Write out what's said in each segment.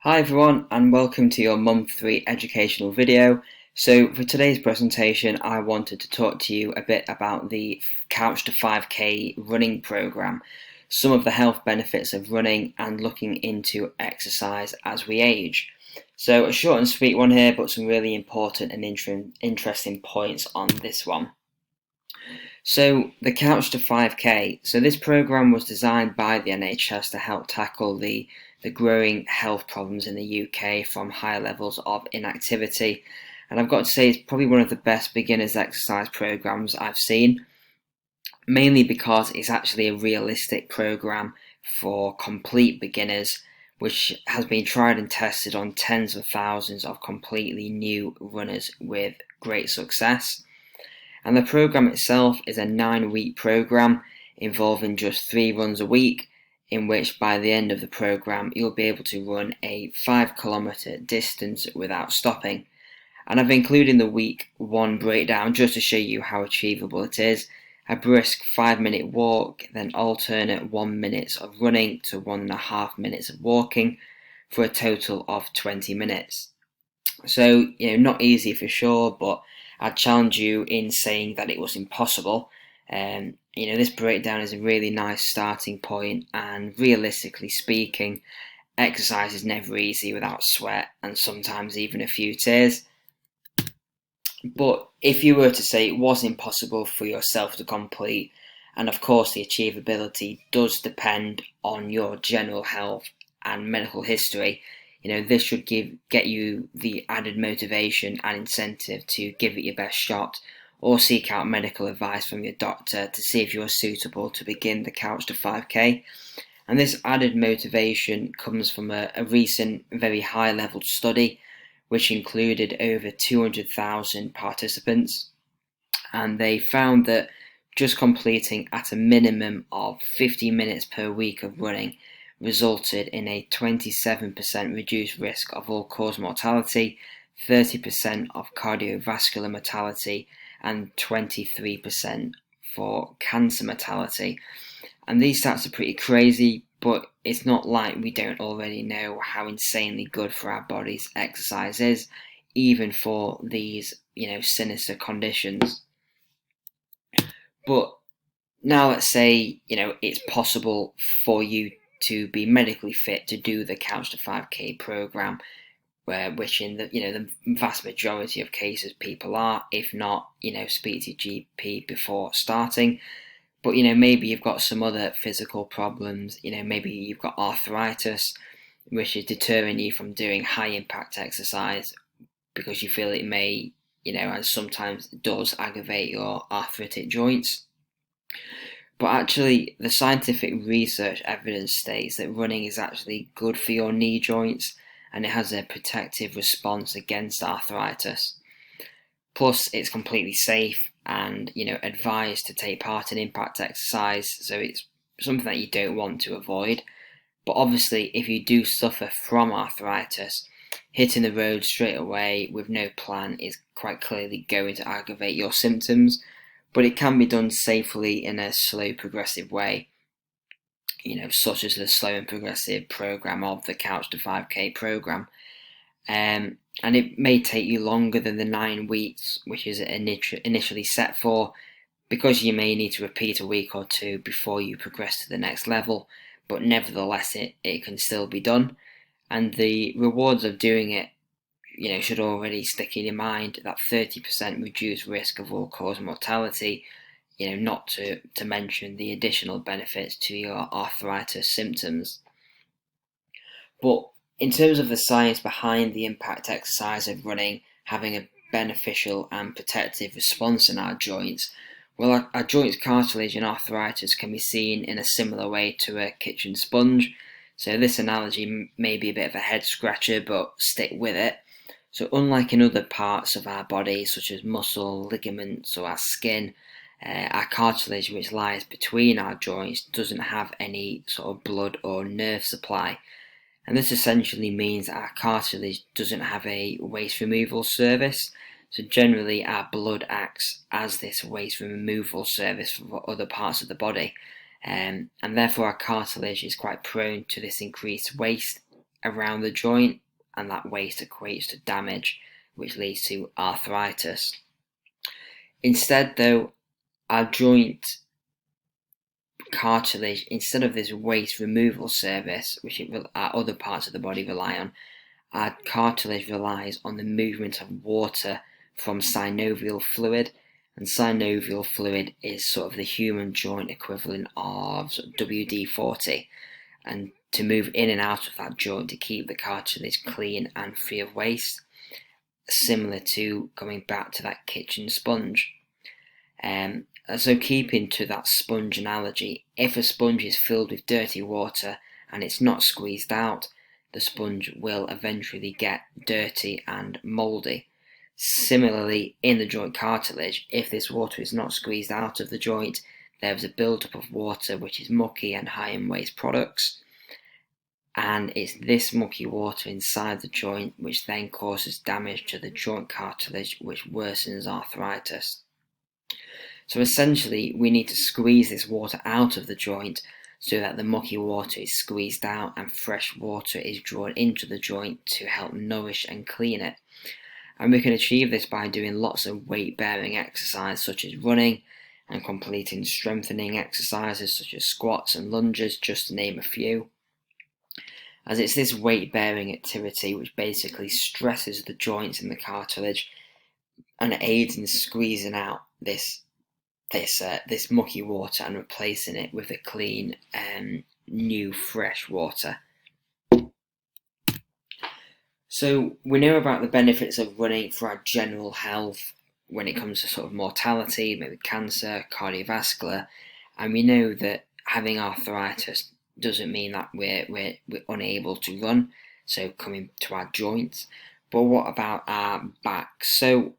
Hi everyone, and welcome to your month 3 educational video. So for today's presentation I wanted to talk to you a bit about the Couch to 5K running program, some of the health benefits of running and looking into exercise as we age. So a short and sweet one here, but some really important and interesting points on this one. So the Couch to 5K, so this program was designed by the NHS to help tackle the growing health problems in the UK from high levels of inactivity, and I've got to say it's probably one of the best beginners exercise programs I've seen, mainly because it's actually a realistic program for complete beginners, which has been tried and tested on tens of thousands of completely new runners with great success. And the program itself is a 9-week program involving just 3 runs a week, in which by the end of the program you'll be able to run a 5 kilometre distance without stopping. And I've included in the week 1 breakdown just to show you how achievable it is. A brisk 5-minute walk, then alternate 1 minute of running to 1.5 minutes of walking for a total of 20 minutes. So, not easy for sure, but I'd challenge you in saying that it was impossible. This breakdown is a really nice starting point, and realistically speaking, exercise is never easy without sweat and sometimes even a few tears. But if you were to say it was impossible for yourself to complete, and of course the achievability does depend on your general health and medical history, this should get you the added motivation and incentive to give it your best shot, or seek out medical advice from your doctor to see if you're suitable to begin the Couch to 5K. And this added motivation comes from a recent very high level study which included over 200,000 participants, and they found that just completing at a minimum of 50 minutes per week of running resulted in a 27% reduced risk of all-cause mortality, 30% of cardiovascular mortality, and 23% for cancer mortality. And these stats are pretty crazy, but it's not like we don't already know how insanely good for our bodies exercise is, even for these, sinister conditions. But now let's say, it's possible for you to be medically fit to do the Couch to 5K program, which in the vast majority of cases people are. If not, speak to your GP before starting. But maybe you've got some other physical problems. Maybe you've got arthritis, which is deterring you from doing high impact exercise because you feel it may, and sometimes does aggravate your arthritic joints. But actually, the scientific research evidence states that running is actually good for your knee joints, and it has a protective response against arthritis. Plus, it's completely safe and, advised to take part in impact exercise, so it's something that you don't want to avoid. But obviously, if you do suffer from arthritis, hitting the road straight away with no plan is quite clearly going to aggravate your symptoms, but it can be done safely in a slow progressive way, such as the slow and progressive program of the Couch to 5K program. And it may take you longer than the 9 weeks, which is initially set for, because you may need to repeat a week or two before you progress to the next level, but nevertheless it can still be done. And the rewards of doing it, should already stick in your mind, that 30% reduced risk of all-cause mortality, not to mention the additional benefits to your arthritis symptoms. But in terms of the science behind the impact exercise of running having a beneficial and protective response in our joints, well, our joints cartilage and arthritis can be seen in a similar way to a kitchen sponge. So this analogy may be a bit of a head scratcher, but stick with it. So unlike in other parts of our body, such as muscle, ligaments, or our skin, our cartilage, which lies between our joints, doesn't have any sort of blood or nerve supply. And this essentially means that our cartilage doesn't have a waste removal service. So generally our blood acts as this waste removal service for other parts of the body. And therefore our cartilage is quite prone to this increased waste around the joint, and that waste equates to damage, which leads to arthritis. Instead, though, our joint cartilage, instead of this waste removal service, which our other parts of the body rely on, our cartilage relies on the movement of water from synovial fluid, and synovial fluid is sort of the human joint equivalent of WD-40, and to move in and out of that joint to keep the cartilage clean and free of waste, similar to going back to that kitchen sponge. And so keeping to that sponge analogy, if a sponge is filled with dirty water and it's not squeezed out, the sponge will eventually get dirty and mouldy. Similarly, in the joint cartilage, if this water is not squeezed out of the joint, there's a buildup of water which is mucky and high in waste products. And it's this mucky water inside the joint which then causes damage to the joint cartilage, which worsens arthritis. So essentially, we need to squeeze this water out of the joint so that the mucky water is squeezed out and fresh water is drawn into the joint to help nourish and clean it. And we can achieve this by doing lots of weight-bearing exercise such as running, and completing strengthening exercises such as squats and lunges, just to name a few. As it's this weight-bearing activity which basically stresses the joints in the cartilage and aids in squeezing out this mucky water and replacing it with a clean, new, fresh water. So we know about the benefits of running for our general health when it comes to sort of mortality, maybe cancer, cardiovascular, and we know that having arthritis doesn't mean that we're unable to run, so coming to our joints. But what about our backs? So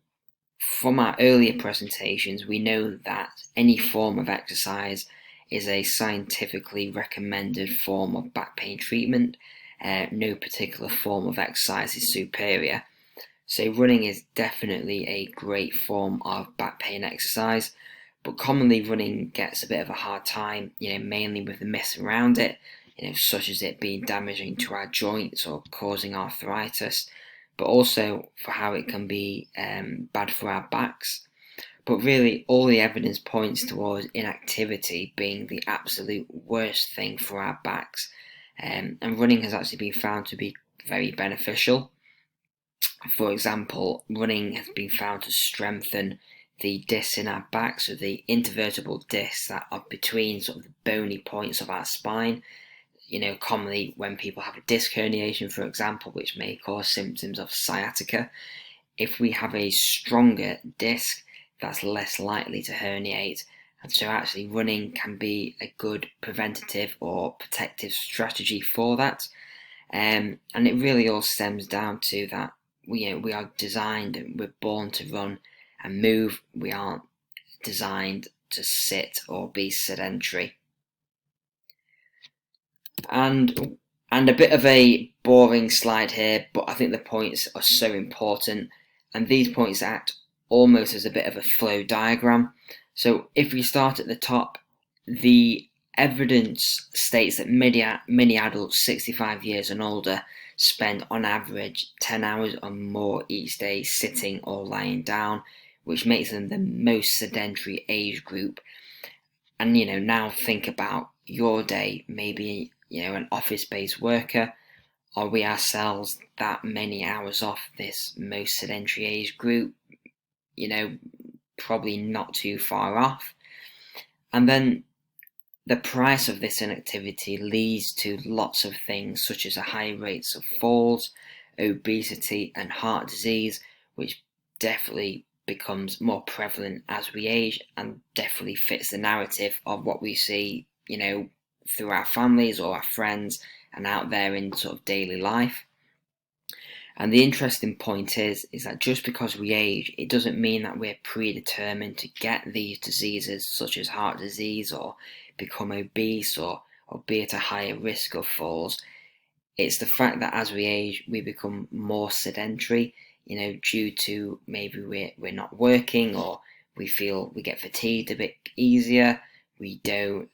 from our earlier presentations, we know that any form of exercise is a scientifically recommended form of back pain treatment. No particular form of exercise is superior. So running is definitely a great form of back pain exercise, but commonly running gets a bit of a hard time, mainly with the myths around it, such as it being damaging to our joints or causing arthritis, but also for how it can be bad for our backs. But really, all the evidence points towards inactivity being the absolute worst thing for our backs, and running has actually been found to be very beneficial. For example, running has been found to strengthen the discs in our back, so the intervertebral discs that are between sort of the bony points of our spine. Commonly when people have a disc herniation, for example, which may cause symptoms of sciatica, if we have a stronger disc, that's less likely to herniate. And so actually running can be a good preventative or protective strategy for that. And it really all stems down to that we are designed and we're born to run and move. We aren't designed to sit or be sedentary. And a bit of a boring slide here, but I think the points are so important, and these points act almost as a bit of a flow diagram. So if we start at the top, the evidence states that many adults 65 years and older spend on average 10 hours or more each day sitting or lying down, which makes them the most sedentary age group. And now think about your day, maybe an office-based worker. Are we ourselves that many hours off this most sedentary age group? Probably not too far off. And then the price of this inactivity leads to lots of things, such as a high rates of falls, obesity, and heart disease, which definitely becomes more prevalent as we age, and definitely fits the narrative of what we see, through our families or our friends and out there in sort of daily life. And the interesting point is that just because we age, it doesn't mean that we're predetermined to get these diseases such as heart disease or become obese or be at a higher risk of falls. It's the fact that as we age, we become more sedentary, due to maybe we're not working, or we feel we get fatigued a bit easier. We don't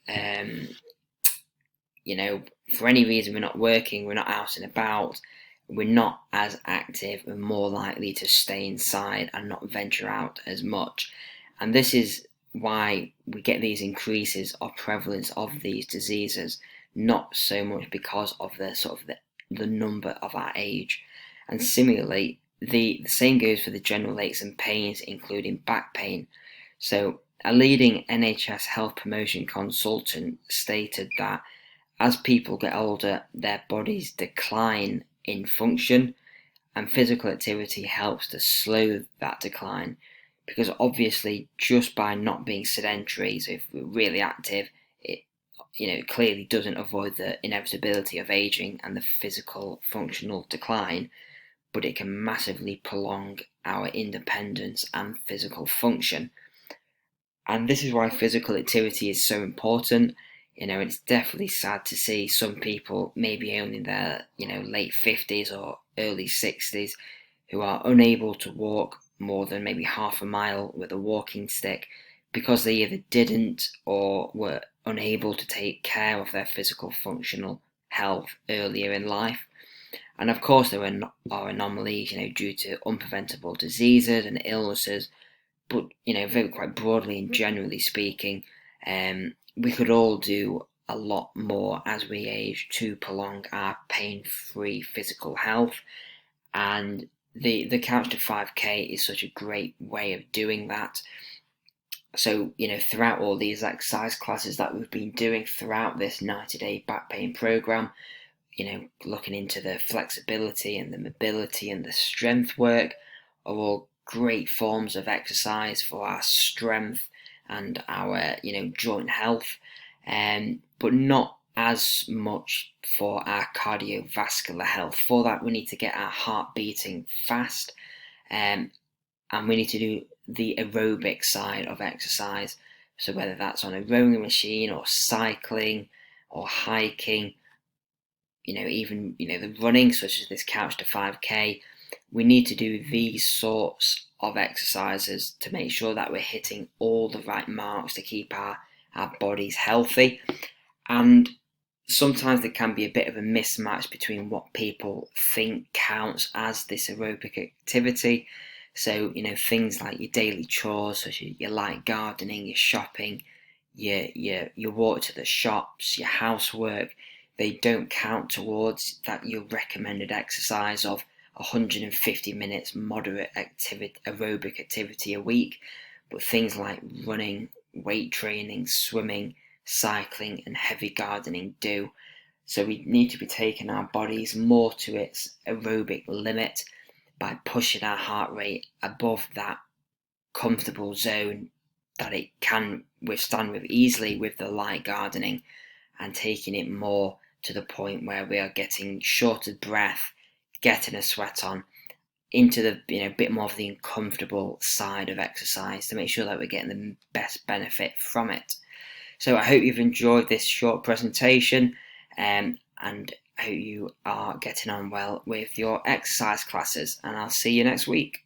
for any reason we're not working, we're not out and about, we're not as active and more likely to stay inside and not venture out as much. And this is why we get these increases of prevalence of these diseases, not so much because of the number of our age. And similarly, the same goes for the general aches and pains, including back pain. So a leading NHS health promotion consultant stated that as people get older, their bodies decline in function, and physical activity helps to slow that decline, because obviously just by not being sedentary, so if we're really active, it clearly doesn't avoid the inevitability of aging and the physical functional decline, but it can massively prolong our independence and physical function. And this is why physical activity is so important. It's definitely sad to see some people, maybe only in their, late 50s or early 60s, who are unable to walk more than maybe half a mile with a walking stick because they either didn't or were unable to take care of their physical functional health earlier in life. And of course, there are anomalies, due to unpreventable diseases and illnesses. But very quite broadly and generally speaking, we could all do a lot more as we age to prolong our pain-free physical health. And the Couch to 5K is such a great way of doing that. So, throughout all these exercise classes that we've been doing throughout this 90-day back pain program, looking into the flexibility and the mobility and the strength work are all great forms of exercise for our strength and our, joint health, but not as much for our cardiovascular health. For that, we need to get our heart beating fast, and we need to do the aerobic side of exercise. So whether that's on a rowing machine or cycling or hiking, even, the running, such as this Couch to 5K, we need to do these sorts of exercises to make sure that we're hitting all the right marks to keep our bodies healthy. And sometimes there can be a bit of a mismatch between what people think counts as this aerobic activity. So, things like your daily chores, such as your light gardening, your shopping, your walk to the shops, your housework, they don't count towards your recommended exercise of 150 minutes moderate aerobic activity a week. But things like running, weight training, swimming, cycling and heavy gardening do. So we need to be taking our bodies more to its aerobic limit by pushing our heart rate above that comfortable zone that it can withstand with easily with the light gardening, and taking it more to the point where we are getting short of breath, getting a sweat on, into the bit more of the uncomfortable side of exercise to make sure that we're getting the best benefit from it. So I hope you've enjoyed this short presentation, and I hope you are getting on well with your exercise classes, and I'll see you next week.